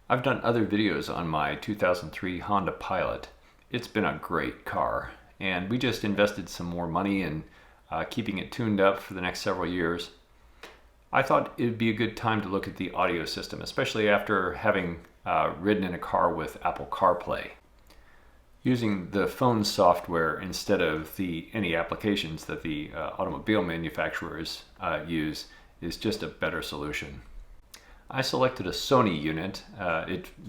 I've done other videos on my 2003 Honda Pilot. It's been a great car, and we just invested some more money in keeping it tuned up for the next several years. I thought it would be a good time to look at the audio system, especially after having ridden in a car with Apple Carplay. Using the phone software instead of any applications that the automobile manufacturers use is just a better solution. I selected a Sony unit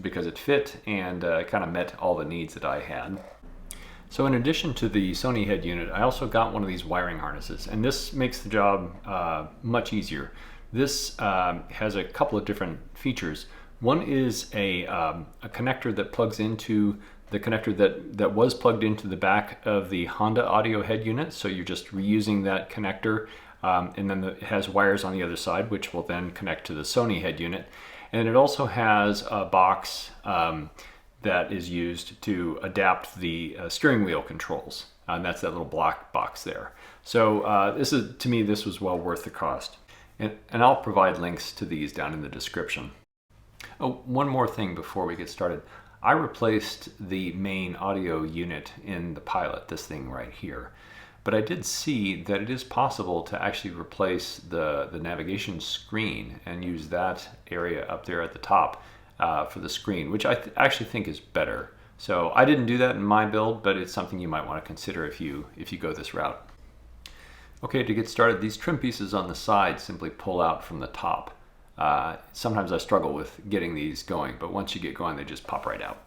because it fit and kind of met all the needs that I had. So in addition to the Sony head unit, I also got one of these wiring harnesses, and this makes the job much easier. This has a couple of different features. One is a connector that plugs into the connector that was plugged into the back of the Honda audio head unit, so you're just reusing that connector. And then it has wires on the other side, which will then connect to the Sony head unit. And it also has a box that is used to adapt the steering wheel controls. And that's that little black box there. So to me, this was well worth the cost. And I'll provide links to these down in the description. Oh, one more thing before we get started. I replaced the main audio unit in the Pilot, this thing right here. But I did see that it is possible to actually replace the navigation screen and use that area up there at the top for the screen, which I actually think is better. So I didn't do that in my build, but it's something you might want to consider if you go this route. Okay, to get started, these trim pieces on the side simply pull out from the top. Sometimes I struggle with getting these going, but once you get going, they just pop right out.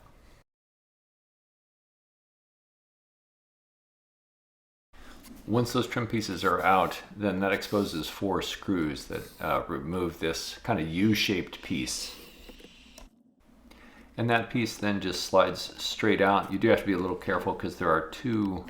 Once those trim pieces are out, then that exposes 4 screws that remove this kind of U-shaped piece. And that piece then just slides straight out. You do have to be a little careful because there are 2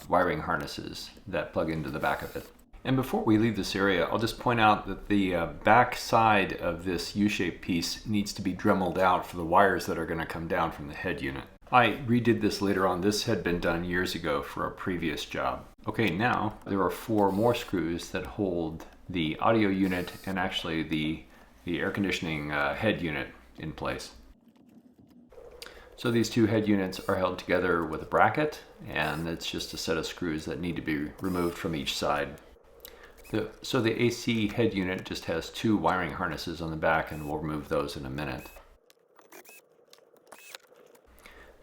wiring harnesses that plug into the back of it. And before we leave this area, I'll just point out that the back side of this U-shaped piece needs to be dremeled out for the wires that are going to come down from the head unit. I redid this later on. This had been done years ago for a previous job. Okay, now there are 4 more screws that hold the audio unit and actually the air conditioning head unit in place. So these 2 head units are held together with a bracket, and it's just a set of screws that need to be removed from each side. So the AC head unit just has 2 wiring harnesses on the back, and we'll remove those in a minute.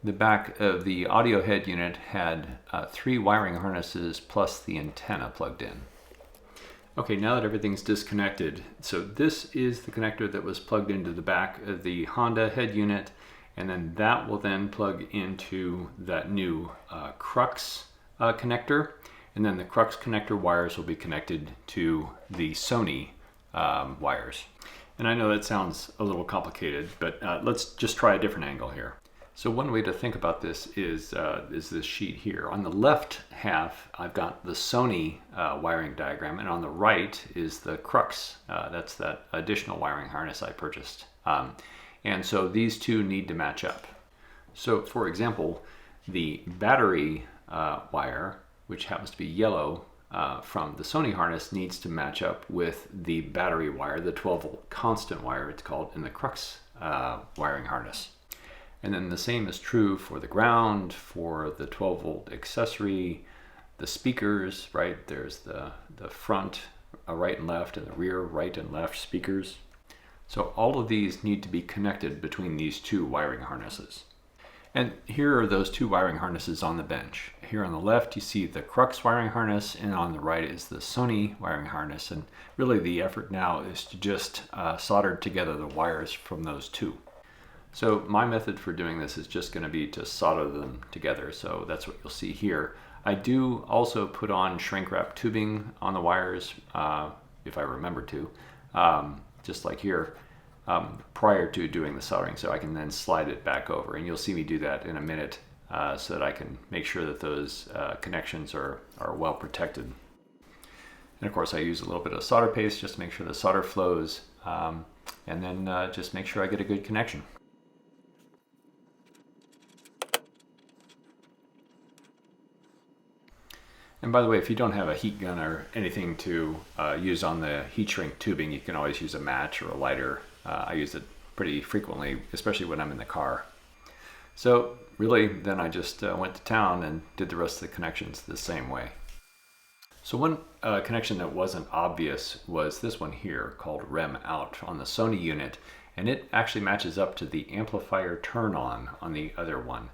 The back of the audio head unit had 3 wiring harnesses plus the antenna plugged in. Okay, now that everything's disconnected, so this is the connector that was plugged into the back of the Honda head unit, and then that will then plug into that new crux connector, and then the crux connector wires will be connected to the Sony wires. And I know that sounds a little complicated, but let's just try a different angle here. So one way to think about this is this sheet here. On the left half, I've got the Sony wiring diagram, and on the right is the crux. That's that additional wiring harness I purchased. And so these 2 need to match up. So for example, the battery wire, which happens to be yellow from the Sony harness, needs to match up with the battery wire, the 12-volt constant wire it's called, in the crux wiring harness. And then the same is true for the ground, for the 12-volt accessory, the speakers, right? There's the front right and left, and the rear right and left speakers. So all of these need to be connected between these 2 wiring harnesses. And here are those 2 wiring harnesses on the bench. Here on the left you see the crux wiring harness, and on the right is the Sony wiring harness. And really the effort now is to just solder together the wires from those 2. So my method for doing this is just going to be to solder them together. So that's what you'll see here. I do also put on shrink wrap tubing on the wires, if I remember to, just like here, prior to doing the soldering, so I can then slide it back over. And you'll see me do that in a minute so that I can make sure that those connections are well protected. And of course I use a little bit of solder paste just to make sure the solder flows, and then just make sure I get a good connection. And by the way, if you don't have a heat gun or anything to use on the heat shrink tubing, you can always use a match or a lighter. I use it pretty frequently, especially when I'm in the car. So really, then I just went to town and did the rest of the connections the same way. So one connection that wasn't obvious was this one here called REM out on the Sony unit, and it actually matches up to the amplifier turn on the other one.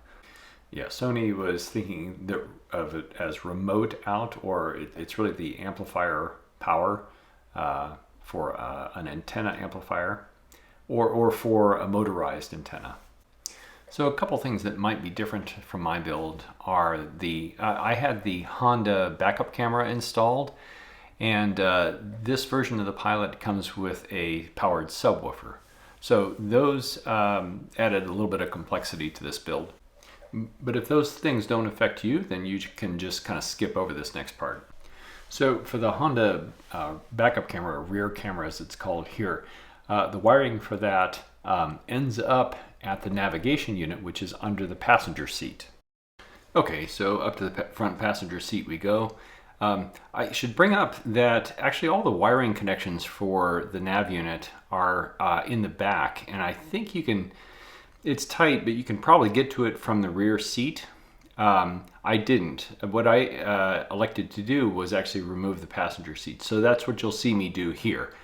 Yeah, Sony was thinking of it as remote out, or it's really the amplifier power for an antenna amplifier, or for a motorized antenna. So a couple things that might be different from my build are I had the Honda backup camera installed, and this version of the Pilot comes with a powered subwoofer. So those added a little bit of complexity to this build. But if those things don't affect you, then you can just kind of skip over this next part. So for the Honda backup camera, or rear camera as it's called here, the wiring for that ends up at the navigation unit, which is under the passenger seat. Okay, so up to the front passenger seat we go. I should bring up that actually all the wiring connections for the nav unit are in the back, and I think you can, it's tight, but you can probably get to it from the rear seat. I didn't. What I elected to do was actually remove the passenger seat. So that's what you'll see me do here.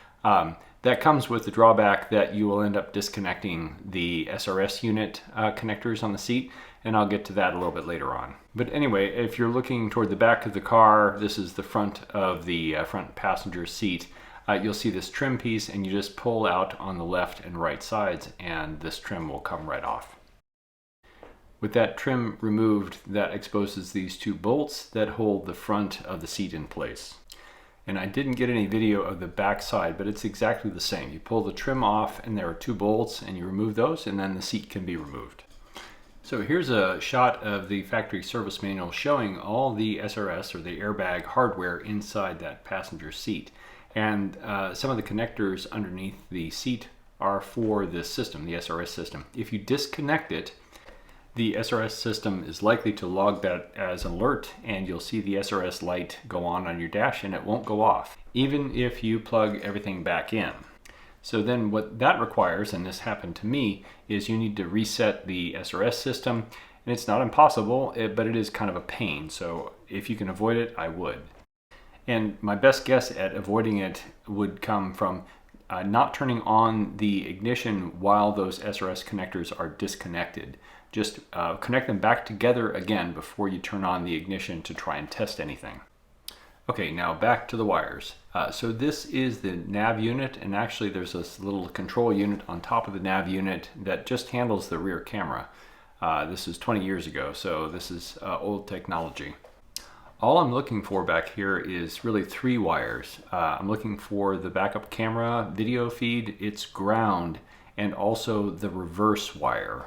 That comes with the drawback that you will end up disconnecting the SRS unit connectors on the seat, and I'll get to that a little bit later on. But anyway, if you're looking toward the back of the car, this is the front of the front passenger seat. You'll see this trim piece, and you just pull out on the left and right sides, and this trim will come right off. With that trim removed, that exposes these two bolts that hold the front of the seat in place. And I didn't get any video of the back side, but it's exactly the same. You pull the trim off, and there are two bolts, and you remove those, and then the seat can be removed. So here's a shot of the factory service manual showing all the SRS, or the airbag hardware, inside that passenger seat. And some of the connectors underneath the seat are for this system, the SRS system. If you disconnect it, the SRS system is likely to log that as an alert, and you'll see the SRS light go on your dash, and it won't go off, even if you plug everything back in. So then what that requires, and this happened to me, is you need to reset the SRS system, and it's not impossible, but it is kind of a pain. So if you can avoid it, I would. And my best guess at avoiding it would come from not turning on the ignition while those SRS connectors are disconnected. Just connect them back together again before you turn on the ignition to try and test anything. Okay, now back to the wires. So this is the nav unit, and actually there's this little control unit on top of the nav unit that just handles the rear camera. This is 20 years ago, so this is old technology. All I'm looking for back here is really three wires. I'm looking for the backup camera video feed, its ground, and also the reverse wire.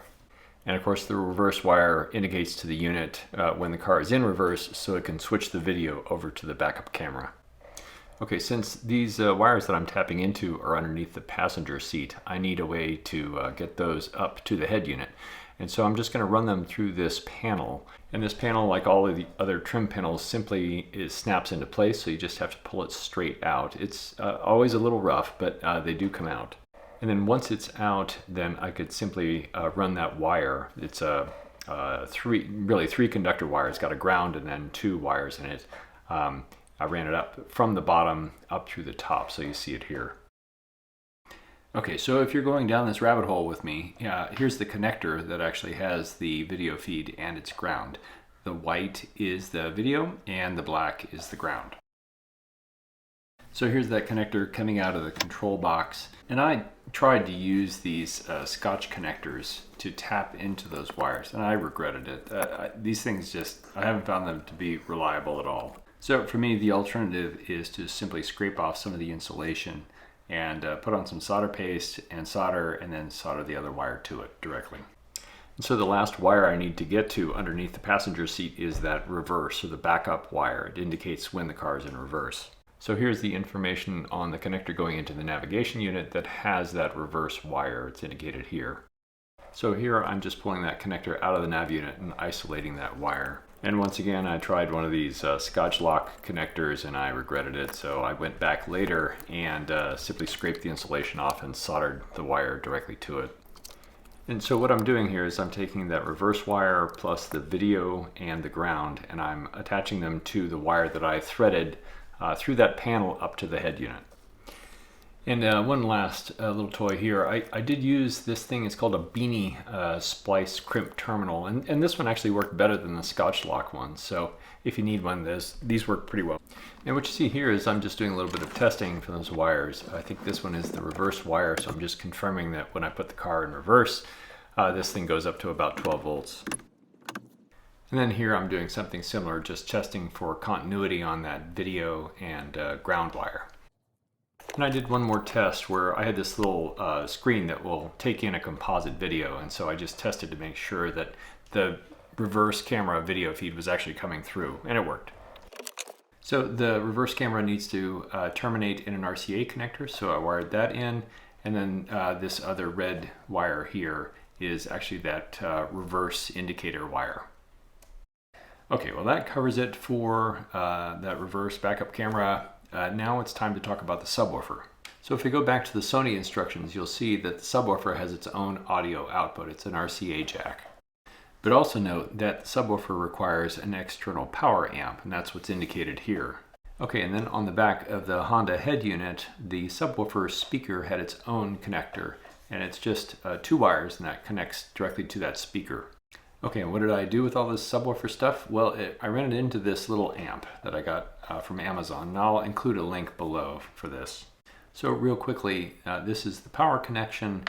And of course the reverse wire indicates to the unit when the car is in reverse, so it can switch the video over to the backup camera. Okay, since these wires that I'm tapping into are underneath the passenger seat, I need a way to get those up to the head unit. And so I'm just going to run them through this panel. And this panel, like all of the other trim panels, simply snaps into place, so you just have to pull it straight out. It's always a little rough, but they do come out. And then once it's out, then I could simply run that wire. It's a three conductor wire. It's got a ground and then two wires in it. I ran it up from the bottom up through the top, so you see it here. Okay, so if you're going down this rabbit hole with me, here's the connector that actually has the video feed and its ground. The white is the video and the black is the ground. So here's that connector coming out of the control box, and I tried to use these Scotch connectors to tap into those wires, and I regretted it. These things I haven't found them to be reliable at all. So for me, the alternative is to simply scrape off some of the insulation and put on some solder paste and solder, and then solder the other wire to it directly. And so the last wire I need to get to underneath the passenger seat is that reverse, or the backup wire. It indicates when the car is in reverse. So here's the information on the connector going into the navigation unit that has that reverse wire. It's indicated here. So here I'm just pulling that connector out of the nav unit and isolating that wire. And once again, I tried one of these Scotch lock connectors and I regretted it. So I went back later and simply scraped the insulation off and soldered the wire directly to it. And so what I'm doing here is I'm taking that reverse wire plus the video and the ground, and I'm attaching them to the wire that I threaded through that panel up to the head unit. And one last little toy here. I did use this thing. It's called a beanie splice crimp terminal, and this one actually worked better than the Scotch lock one. So if you need one, these work pretty well. And what you see here is I'm just doing a little bit of testing for those wires. I think this one is the reverse wire, so I'm just confirming that when I put the car in reverse, this thing goes up to about 12 volts. And then here I'm doing something similar, just testing for continuity on that video and ground wire. And I did one more test where I had this little screen that will take in a composite video, and so I just tested to make sure that the reverse camera video feed was actually coming through, and it worked. So the reverse camera needs to terminate in an RCA connector, so I wired that in, and then this other red wire here is actually that reverse indicator wire. Okay, well that covers it for that reverse backup camera. Now it's time to talk about the subwoofer. So if we go back to the Sony instructions, you'll see that the subwoofer has its own audio output. It's an RCA jack. But also note that the subwoofer requires an external power amp, and that's what's indicated here. Okay, and then on the back of the Honda head unit, the subwoofer speaker had its own connector, and it's just 2 wires, and that connects directly to that speaker. Okay, and what did I do with all this subwoofer stuff? Well, I ran it into this little amp that I got from Amazon, and I'll include a link below for this. So real quickly, this is the power connection.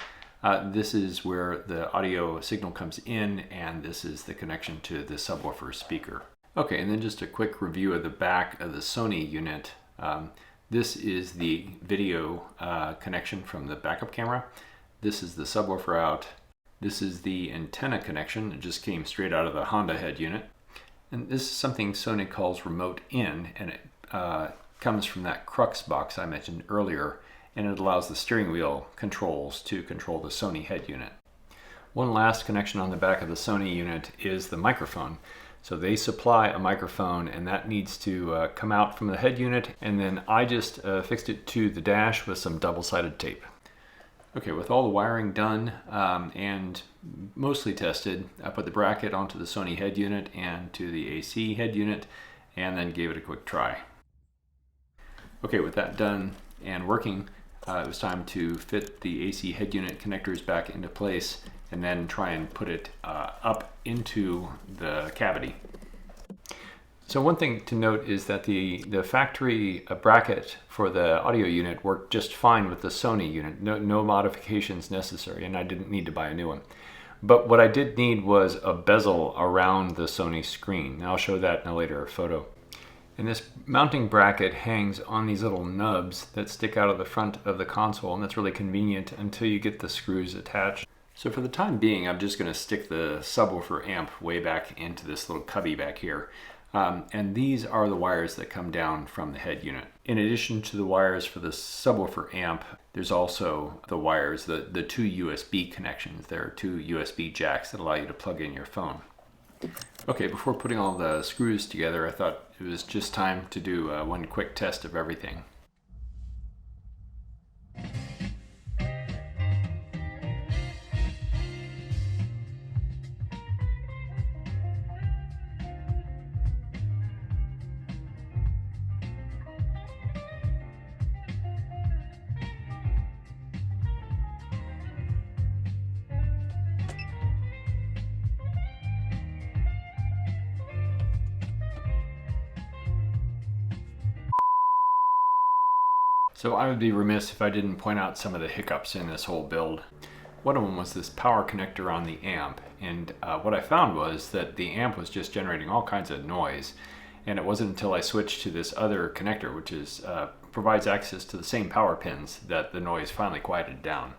This is where the audio signal comes in, and this is the connection to the subwoofer speaker. Okay, and then just a quick review of the back of the Sony unit. This is the video connection from the backup camera. This is the subwoofer out. This is the antenna connection. It just came straight out of the Honda head unit. And this is something Sony calls remote in, and it comes from that crux box I mentioned earlier, and it allows the steering wheel controls to control the Sony head unit. One last connection on the back of the Sony unit is the microphone. So they supply a microphone, and that needs to come out from the head unit, and then I just fixed it to the dash with some double-sided tape. Okay, with all the wiring done and mostly tested, I put the bracket onto the Sony head unit and to the AC head unit, and then gave it a quick try. Okay, with that done and working, it was time to fit the AC head unit connectors back into place and then try and put it up into the cavity. So one thing to note is that the factory bracket for the audio unit worked just fine with the Sony unit. No modifications necessary, and I didn't need to buy a new one. But what I did need was a bezel around the Sony screen. I'll show that in a later photo. And this mounting bracket hangs on these little nubs that stick out of the front of the console, and that's really convenient until you get the screws attached. So for the time being, I'm just going to stick the subwoofer amp way back into this little cubby back here. And these are the wires that come down from the head unit. In addition to the wires for the subwoofer amp, there's also the wires, the 2 USB connections. There are 2 USB jacks that allow you to plug in your phone. Okay, before putting all the screws together, I thought it was just time to do one quick test of everything. So I would be remiss if I didn't point out some of the hiccups in this whole build. One of them was this power connector on the amp, and what I found was that the amp was just generating all kinds of noise, and it wasn't until I switched to this other connector, which is provides access to the same power pins, that the noise finally quieted down.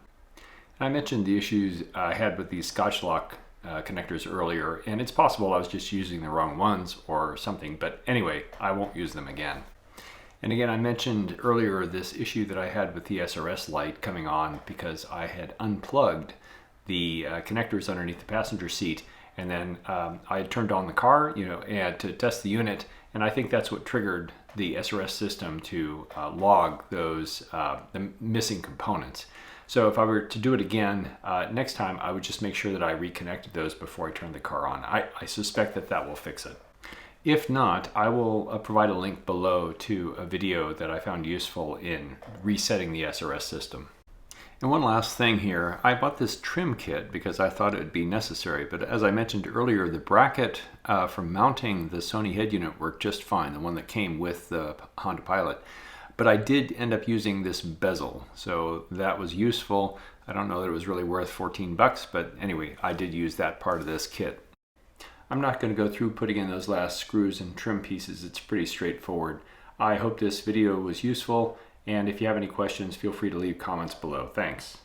And I mentioned the issues I had with these Scotch lock connectors earlier, and it's possible I was just using the wrong ones or something, but anyway, I won't use them again. And again, I mentioned earlier this issue that I had with the SRS light coming on because I had unplugged the connectors underneath the passenger seat, and then I had turned on the car, and to test the unit, and I think that's what triggered the SRS system to log those the missing components. So if I were to do it again next time, I would just make sure that I reconnected those before I turned the car on. I suspect that will fix it. If not, I will provide a link below to a video that I found useful in resetting the SRS system. And one last thing here, I bought this trim kit because I thought it would be necessary, but as I mentioned earlier, the bracket for mounting the Sony head unit worked just fine, the one that came with the Honda Pilot. But I did end up using this bezel, so that was useful. I don't know that it was really worth 14 bucks, but anyway, I did use that part of this kit. I'm not going to go through putting in those last screws and trim pieces. It's pretty straightforward. I hope this video was useful, and if you have any questions, feel free to leave comments below. Thanks.